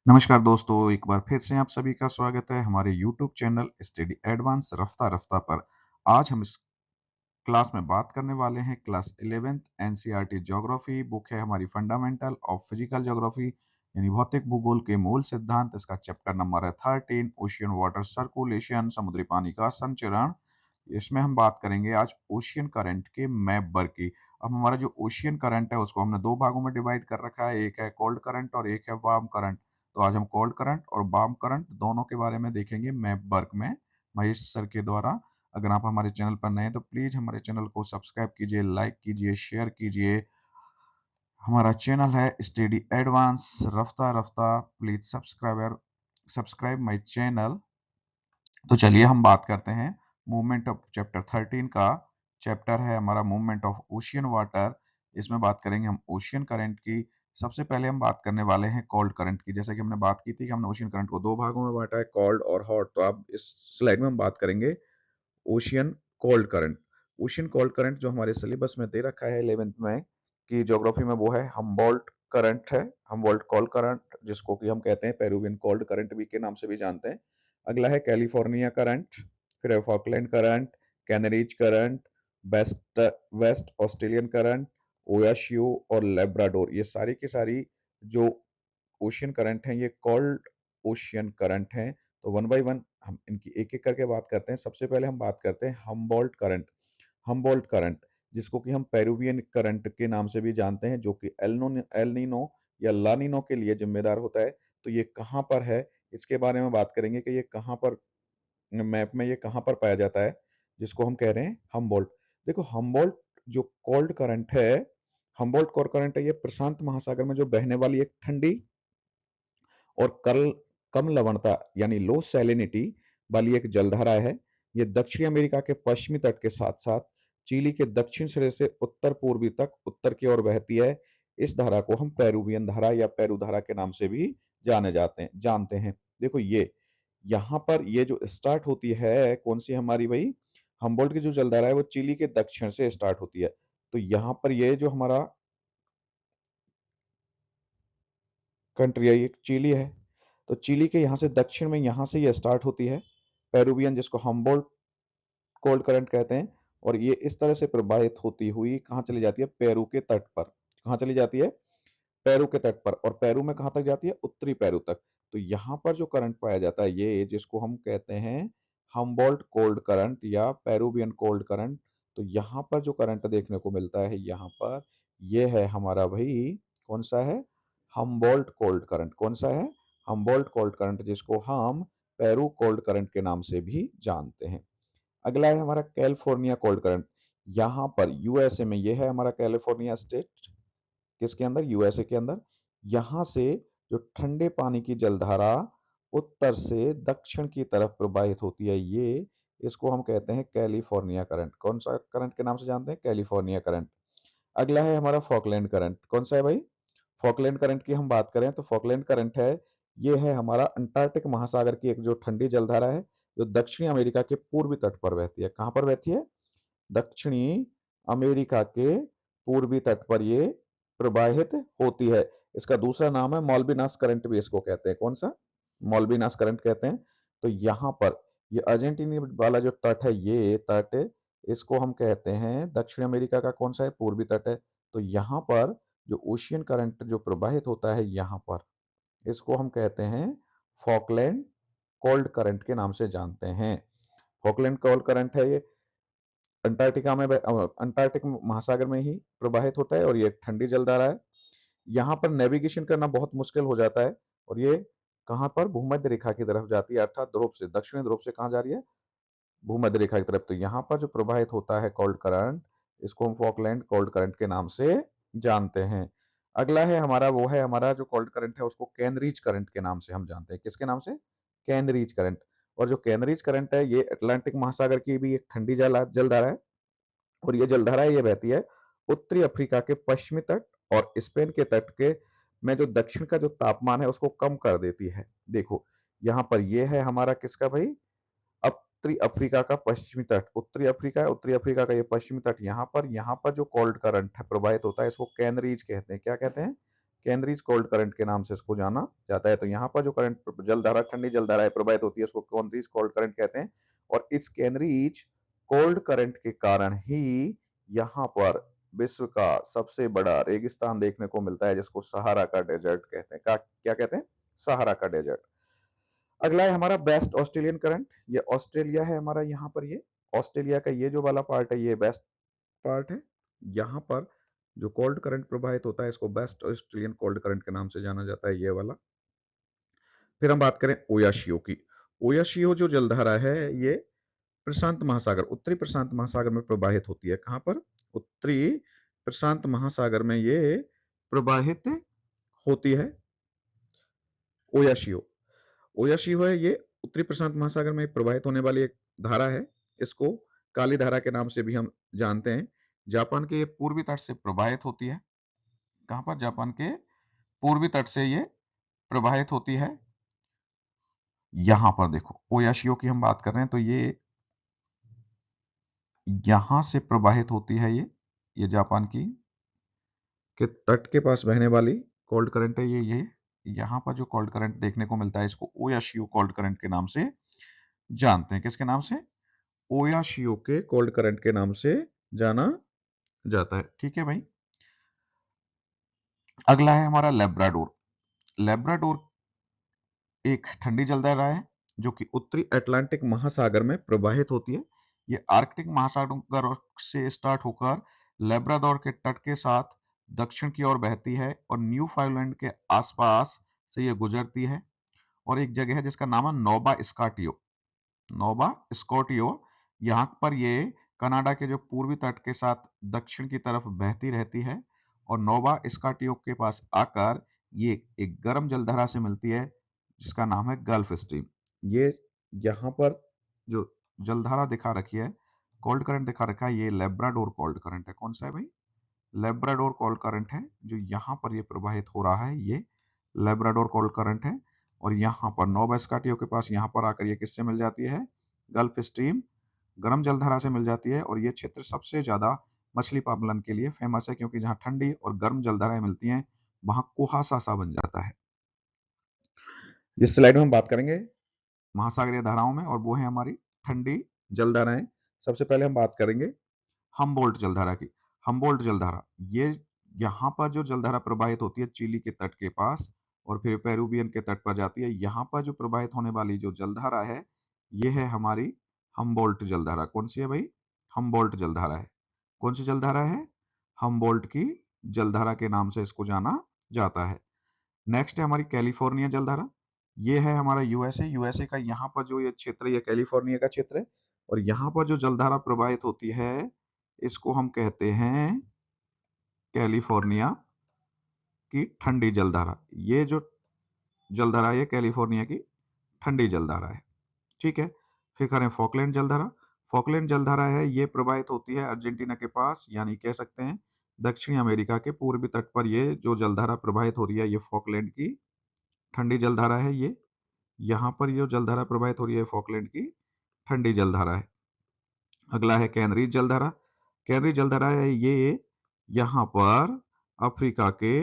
नमस्कार दोस्तों, एक बार फिर से आप सभी का स्वागत है हमारे यूट्यूब चैनल स्टडी एडवांस रफ्ता रफ्ता पर। आज हम इस क्लास में बात करने वाले हैं class 11th NCERT geography book है हमारी फंडामेंटल ऑफ फिजिकल ज्योग्राफी यानी भौतिक भूगोल के मूल सिद्धांत। इसका चैप्टर नंबर है 13 ओशियन वाटर सर्कुलेशन, समुद्री पानी का संचरण। इसमें हम बात करेंगे आज ओशियन करंट के मैप वर्क की। अब हमारा जो ओशियन करंट है उसको हमने दो भागों में डिवाइड कर रखा है, एक है कोल्ड करंट और एक है वार्म करंट। तो आज हम कोल्ड करंट और वार्म करंट दोनों के बारे में देखेंगे मैप वर्क में महेश सर के द्वारा। अगर आप हमारे चैनल पर नए हैं तो प्लीज हमारे चैनल को सब्सक्राइब कीजिए, लाइक कीजिए, शेयर कीजिए। हमारा चैनल है study advance Rafta Rafta. Please subscribe my channel. तो चलिए हम बात करते हैं मूवमेंट ऑफ चैप्टर 13 का। चैप्टर है हमारा मूवमेंट ऑफ ओशियन वाटर। इसमें बात करेंगे हम ओशियन करंट की। सबसे पहले हम बात करने वाले हैं कोल्ड करंट की। जैसा कि हमने बात की थी कि हमने ओशियन करंट को दो भागों में बांटा है, कोल्ड और हॉट। तो अब इस स्लाइड में हम बात करेंगे ocean cold current. Ocean cold current जो हमारे सिलेबस में दे रखा है 11th में की ज्योग्राफी में, वो है हम्बोल्ट करंट है, हम्बोल्ट कोल्ड करंट, जिसको कि हम कहते हैं पेरुवियन कोल्ड करंट भी के नाम से भी जानते हैं। अगला है कैलिफोर्निया करंट, फिर है Falkland current, Canaries current, west west Australian current, Oyashio और लेब्राडोर। ये सारी की सारी जो ओशियन करंट हैं ये कोल्ड ओशियन करंट हैं। तो वन बाय वन हम इनकी एक एक करके बात करते हैं। सबसे पहले हम बात करते हैं हम्बोल्ट करंट। हम्बोल्ट करंट जिसको कि हम पेरुवियन करंट के नाम से भी जानते हैं, जो कि एल नीनो या लानिनो के लिए जिम्मेदार होता है। तो ये कहाँ पर है, इसके बारे में बात करेंगे कि ये कहाँ पर मैप में ये कहाँ पर पाया जाता है, जिसको हम कह रहे हैं हम्बोल्ट। देखो हम्बोल्ट जो कोल्ड करंट है, हम्बोल्ट कोल्ड करंट है, ये प्रशांत महासागर में जो बहने वाली एक ठंडी और कल कम लवणता यानी लो सैलिनिटी वाली एक जलधारा है। ये दक्षिण अमेरिका के पश्चिमी तट के साथ साथ चिली के दक्षिण सिरे से उत्तर पूर्वी तक उत्तर की ओर बहती है। इस धारा को हम पेरुवियन धारा या पेरू धारा के नाम से भी जानते हैं। देखो ये यहाँ पर ये जो स्टार्ट होती है कौन सी हमारी भाई, हम्बोल्ट की जो जलधारा है वो चिली के दक्षिण से स्टार्ट होती है। तो यहाँ पर ये जो हमारा कंट्री है ये चिली है। तो चिली के यहाँ से दक्षिण में यहाँ से ये स्टार्ट होती है पेरुवियन, जिसको हम्बोल्ट कोल्ड करंट कहते हैं। और ये इस तरह से प्रवाहित होती हुई कहाँ चली जाती है, पेरू के तट पर। कहाँ चली जाती है, पेरू के तट पर। और पेरू में कहाँ तक जाती है, उत्तरी पेरू तक। तो यहाँ पर जो करंट पाया जाता है ये जिसको हम कहते हैं हम्बोल्ट कोल्ड करंट या पेरुवियन कोल्ड करंट। तो यहाँ पर जो करंट देखने को मिलता है यहाँ पर, ये है हमारा भाई कौन सा है, हम्बोल्ट कोल्ड करंट। कौन सा है, हम्बोल्ट कोल्ड करंट, जिसको हम पेरू कोल्ड करंट के नाम से भी जानते हैं। अगला है हमारा कैलिफोर्निया कोल्ड करंट। यहाँ पर यूएसए में, ये है हमारा कैलिफोर्निया स्टेट, किसके अंदर, यूएसए के अंदर। यहाँ से जो ठंडे पानी की जलधारा उत्तर से दक्षिण की तरफ प्रवाहित होती है, ये इसको हम कहते हैं कैलिफोर्निया करंट। कौन सा करंट के नाम से जानते हैं, कैलिफोर्निया करंट। अगला है हमारा फॉकलैंड करंट। कौन सा है भाई, फॉकलैंड करंट की हम बात करें तो फॉकलैंड करंट है, ये है हमारा अंटार्कटिक महासागर की एक जो ठंडी जलधारा है, जो दक्षिणी अमेरिका के पूर्वी तट पर बहती है। कहाँ पर बहती है, दक्षिणी अमेरिका के पूर्वी तट पर ये प्रवाहित होती है। इसका दूसरा नाम है मॉल्बिनास करंट भी इसको कहते हैं। कौन सा, मॉल्बिनास करंट कहते हैं। तो यहाँ पर ये अर्जेंटीना वाला जो तट है, ये तट इसको हम कहते हैं दक्षिण अमेरिका का कौन सा है, पूर्वी तट है। तो यहाँ पर जो ओशियन करंट जो प्रवाहित होता है यहाँ पर, इसको हम कहते हैं फॉकलैंड कोल्ड करंट के नाम से जानते हैं। फॉकलैंड कोल्ड करंट है, ये अंटार्कटिका में अंटार्कटिक महासागर में ही प्रवाहित होता है और ये एक ठंडी जलधारा है। यहाँ पर नेविगेशन करना बहुत मुश्किल हो जाता है। और ये कहाँ पर, भूमध्य रेखा की तरफ जाती है, अर्थात ध्रुव से, दक्षिणी ध्रुव से कहाँ जा रही है, भूमध्य रेखा की तरफ। तो यहाँ पर जो प्रवाहित होता है कोल्ड करंट, इसको हम फॉकलैंड कोल्ड करंट के नाम से जानते हैं। अगला है हमारा, वो है हमारा जो कोल्ड करंट है उसको कैनरीज करंट के नाम से हम जानते हैं। किसके नाम से, कैनरीज करंट। और जो कैनरीज करंट है ये अटलांटिक महासागर की भी एक ठंडी जलधारा है। और ये जलधारा ये बहती है उत्तरी अफ्रीका के पश्चिमी तट और स्पेन के तट के में जो दक्षिण का जो तापमान है उसको कम कर देती है। देखो यहाँ पर ये है हमारा किसका भाई, उत्तरी अफ्रीका का पश्चिमी तट, उत्तरी अफ्रीका है, उत्तरी अफ्रीका का ये पश्चिमी तट। यहाँ पर जो कोल्ड करंट है प्रवाहित होता है इसको कैनरीज कहते हैं। क्या कहते हैं, कैनरीज कोल्ड करंट के नाम से इसको जाना जाता है। तो यहाँ पर जो करंट जलधारा ठंडी जलधाराएं प्रवाहित होती है उसको कैनरीज कोल्ड करंट कहते हैं। और इस कैनरीज कोल्ड करंट के कारण ही यहाँ पर विश्व का सबसे बड़ा रेगिस्तान देखने को मिलता है, जिसको सहारा का डेजर्ट कहते हैं। क्या कहते हैं? सहारा का डेजर्ट। अगला है हमारा वेस्ट ऑस्ट्रेलियन करंट। ये ऑस्ट्रेलिया है हमारा, यहाँ पर ये ऑस्ट्रेलिया का ये जो वाला पार्ट है ये वेस्ट पार्ट है। यहाँ पर जो कोल्ड करंट प्रवाहित होता है इसको वेस्ट ऑस्ट्रेलियन कोल्ड करंट के नाम से जाना जाता है, ये वाला। फिर हम बात करें ओयाशियो की। ओयाशियो जो जलधारा है ये प्रशांत महासागर, उत्तरी प्रशांत महासागर में प्रवाहित होती है। कहां पर? उत्तरी प्रशांत महासागर में ये प्रवाहित होती है। ओयाशियो ओयाशियो है ये उत्तरी प्रशांत महासागर में प्रवाहित होने वाली एक धारा है। इसको काली धारा के नाम से भी हम जानते हैं। जापान के पूर्वी तट से प्रवाहित होती है। कहां पर? जापान के पूर्वी तट से ये प्रवाहित होती है। यहां पर देखो ओयाशियो की हम बात कर रहे हैं तो ये यहां से प्रवाहित होती है। ये जापान की के तट के पास बहने वाली कोल्ड करंट है। ये यहां पर जो कोल्ड करंट देखने को मिलता है इसको ओयाशियो कोल्ड करंट के नाम से जानते हैं। किसके नाम से? ओयाशियो के कोल्ड करंट के नाम से जाना जाता है। ठीक है भाई। अगला है हमारा लेब्राडोर। लेब्राडोर एक ठंडी जलधारा है जो कि उत्तरी अटलांटिक महासागर में प्रवाहित होती है। ये आर्कटिक महासागर से स्टार्ट होकर लेब्राडोर के तट के साथ दक्षिण की ओर बहती है और न्यूफाउंडलैंड के आसपास से ये गुजरती है। और एक जगह है जिसका नाम है नोवा स्कॉटियो। नोवा स्कॉटियो, यहाँ पर ये कनाडा के जो पूर्वी तट के साथ दक्षिण की तरफ बहती रहती है और नोवा स्कॉटियो के पास आकर ये एक गर्म जलधारा से मिलती है जिसका नाम है गल्फ स्ट्रीम। ये यहाँ पर जो जलधारा दिखा रखी है, कोल्ड करंट दिखा रखा है, ये लेब्राडोर कोल्ड करंट है। कौन सा है भाई? लेब्राडोर कोल्ड करंट है जो यहाँ पर ये प्रवाहित हो रहा है। ये लेब्राडोर कोल्ड करंट है और यहाँ पर नोवा स्कॉटियो के पास यहाँ पर आकर ये किससे मिल जाती है? गल्फ स्ट्रीम गर्म जलधारा से मिल जाती है। और ये क्षेत्र सबसे ज्यादा मछली पालन के लिए फेमस है क्योंकि जहाँ ठंडी और गर्म जलधाराएं मिलती हैं वहां कुहासा सा बन जाता है। इस स्लाइड में हम बात करेंगे महासागरीय धाराओं में और वो है हमारी ठंडी जलधाराएं। सबसे पहले हम बात करेंगे हम्बोल्ट जलधारा की। हम्बोल्ट जलधारा ये यहाँ पर जो जलधारा प्रवाहित होती है चिली के तट के पास और फिर पेरुवियन के तट पर जाती है। यहाँ पर जो प्रवाहित होने वाली जो जलधारा है ये है हमारी हम्बोल्ट जलधारा। कौन सी है भाई? हम्बोल्ट जलधारा है। कौन सी जलधारा है? हम्बोल्ट की जलधारा के नाम से इसको जाना जाता है। नेक्स्ट है हमारी कैलिफोर्निया जलधारा। ये है हमारा यूएसए। यूएसए का यहाँ पर जो ये क्षेत्र है कैलिफोर्निया का क्षेत्र है और यहाँ पर जो जलधारा प्रवाहित होती है इसको हम कहते हैं कैलिफोर्निया की ठंडी जलधारा। ये जो जलधारा है कैलिफोर्निया की ठंडी जलधारा है। ठीक है। फिर करें फॉकलैंड जलधारा। फॉकलैंड जलधारा है ये प्रवाहित होती है अर्जेंटीना के पास, यानी कह सकते हैं दक्षिणी अमेरिका के पूर्वी तट पर ये जो जलधारा प्रवाहित हो रही है ये फॉकलैंड की ठंडी जलधारा है। ये यहाँ पर जो जलधारा प्रवाहित हो रही है फॉकलैंड की ठंडी जलधारा है। अगला है कैनरी जलधारा। कैनरी जलधारा है ये यहाँ पर अफ्रीका के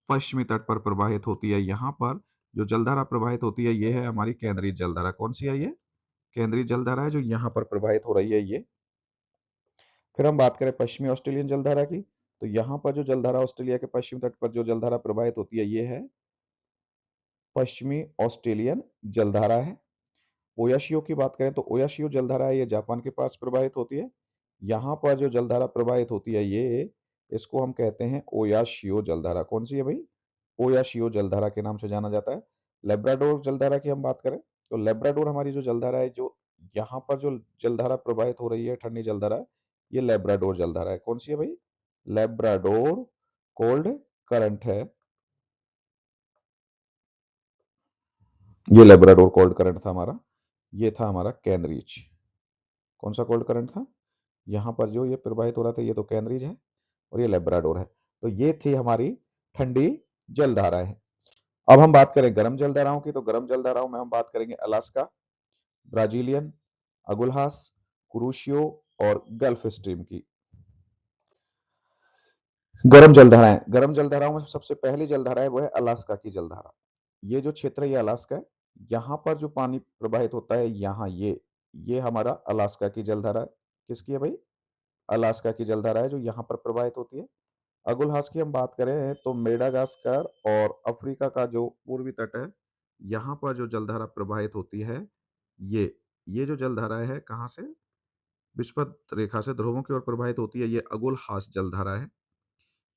पश्चिमी तट पर प्रवाहित होती है। यहाँ पर जो जलधारा प्रवाहित होती है ये है हमारी कैनरी जलधारा। कौन सी है ये? केंद्रीय जलधारा है जो यहाँ पर प्रवाहित हो रही है ये। फिर हम बात करें पश्चिमी ऑस्ट्रेलियन जलधारा की, तो यहाँ पर जो जलधारा ऑस्ट्रेलिया के पश्चिमी तट पर जो जलधारा प्रवाहित होती है ये है पश्चिमी ऑस्ट्रेलियन जलधारा है। ओयाशियो की बात करें तो ओयाशियो जलधारा है ये जापान के पास प्रवाहित होती है। यहाँ पर जो जलधारा प्रवाहित होती है ये इसको हम कहते हैं ओयाशियो जलधारा। कौन सी है भाई? ओयाशियो जलधारा के नाम से जाना जाता है। लेब्राडोर जलधारा की हम बात करें तो लेब्राडोर हमारी जो जलधारा है जो यहाँ पर जो जलधारा प्रवाहित हो रही है ठंडी जलधारा, ये लेब्राडोर जलधारा है। कौन सी है भाई? लेब्राडोर कोल्ड करंट है। ये लेब्राडोर कोल्ड करंट था हमारा। ये था हमारा कैनरीज। कौन सा कोल्ड करंट था? यहाँ पर जो ये प्रवाहित हो रहा था ये तो कैनरीज है और ये लेब्राडोर है। तो ये थी हमारी ठंडी जलधाराएं। अब हम बात करें गर्म जलधाराओं की, तो गर्म जलधाराओं में हम बात करेंगे अलास्का, ब्राजीलियन, अगुल्हास, कुरुशियो और गल्फ स्ट्रीम की। गर्म जलधाराएं, गर्म जलधाराओं में सबसे पहली जलधारा है वो है अलास्का की जलधारा। ये जो क्षेत्र है ये अलास्का है। यहाँ पर जो पानी प्रवाहित होता है यहाँ ये हमारा अलास्का की जलधारा है। किसकी है भाई? अलास्का की जलधारा है जो यहाँ पर प्रवाहित होती है। अगुलहास की हम बात करें तो मेडागास्कर और अफ्रीका का जो पूर्वी तट है, यहाँ पर जो जलधारा प्रवाहित होती है ये ये जो जलधारा है कहाँ से? विषुवत रेखा से ध्रुवों की ओर प्रवाहित होती है, ये अगुलहास जलधारा है।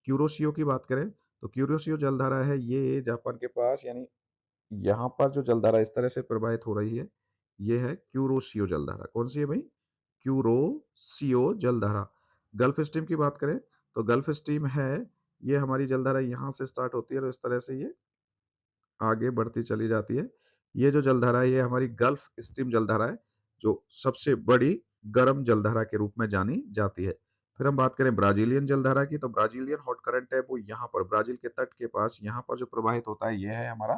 क्यूरोशियो की बात करें तो क्यूरोशियो जलधारा है ये जापान के पास, यानी यहाँ पर जो जलधारा इस तरह से प्रवाहित हो रही है ये है क्यूरोशियो जलधारा। कौन सी है भाई? क्यूरोशियो जलधारा। गल्फ स्ट्रीम की बात करें तो गल्फ स्ट्रीम है ये हमारी जलधारा यहाँ से स्टार्ट होती है और इस तरह से ये आगे बढ़ती चली जाती है। ये जो जलधारा है ये हमारी गल्फ स्ट्रीम जलधारा है जो सबसे बड़ी गर्म जलधारा के रूप में जानी जाती है। फिर हम बात करें ब्राजीलियन जलधारा की तो ब्राजीलियन हॉट करंट है वो यहाँ पर ब्राजील के तट के पास यहाँ पर जो प्रवाहित होता है ये है हमारा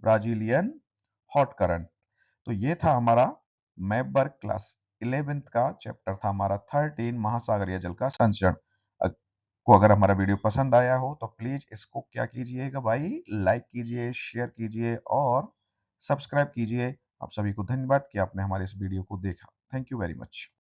ब्राजीलियन हॉट करंट। तो ये था हमारा मैकबर्ग क्लास 11th का चैप्टर, था हमारा 13 महासागरीय जल का संचरण। को अगर हमारा वीडियो पसंद आया हो तो प्लीज इसको क्या कीजिएगा भाई, लाइक कीजिए, शेयर कीजिए और सब्सक्राइब कीजिए। आप सभी को धन्यवाद कि आपने हमारे इस वीडियो को देखा। Thank you very much.